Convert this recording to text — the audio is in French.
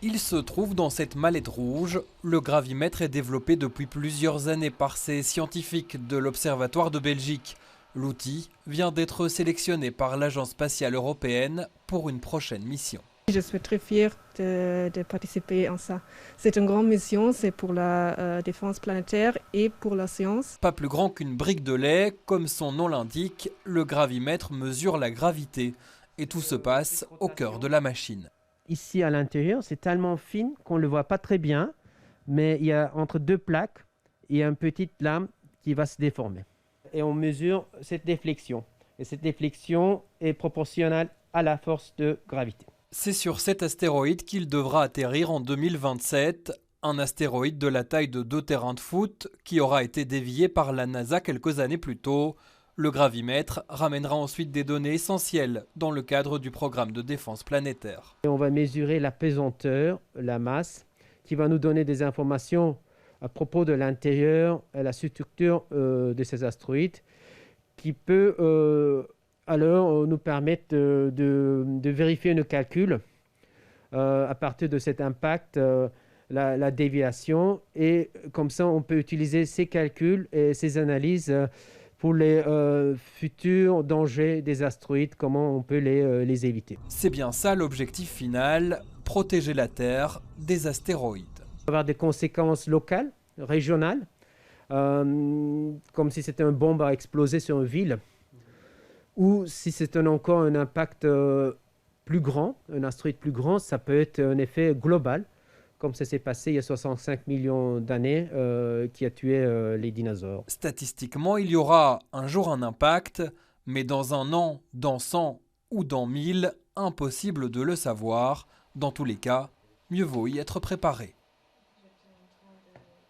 Il se trouve dans cette mallette rouge. Le gravimètre est développé depuis plusieurs années par ces scientifiques de l'Observatoire de Belgique. L'outil vient d'être sélectionné par l'Agence spatiale européenne pour une prochaine mission. Je suis très fière de participer à ça. C'est une grande mission, c'est pour la défense planétaire et pour la science. Pas plus grand qu'une brique de lait, comme son nom l'indique, le gravimètre mesure la gravité. Et tout se passe au cœur de la machine. Ici à l'intérieur, c'est tellement fine qu'on ne le voit pas très bien, mais il y a entre deux plaques, il y a une petite lame qui va se déformer. Et on mesure cette déflexion. Et cette déflexion est proportionnelle à la force de gravité. C'est sur cet astéroïde qu'il devra atterrir en 2027, un astéroïde de la taille de 2 terrains de foot qui aura été dévié par la NASA quelques années plus tôt. Le gravimètre ramènera ensuite des données essentielles dans le cadre du programme de défense planétaire. Et on va mesurer la pesanteur, la masse, qui va nous donner des informations à propos de l'intérieur et la structure de ces astéroïdes, qui peut alors nous permettre de vérifier nos calculs à partir de cet impact, la déviation. Et comme ça, on peut utiliser ces calculs et ces analyses pour les futurs dangers des astéroïdes, comment on peut les éviter. C'est bien ça l'objectif final, protéger la Terre des astéroïdes. Ça va avoir des conséquences locales, régionales, comme si c'était une bombe à exploser sur une ville, ou si c'est encore un impact plus grand, un astéroïde plus grand, ça peut être un effet global, comme ça s'est passé il y a 65 millions d'années, qui a tué les dinosaures. Statistiquement, il y aura un jour un impact, mais dans 1 an, dans 100 ou dans 1000, impossible de le savoir. Dans tous les cas, mieux vaut y être préparé.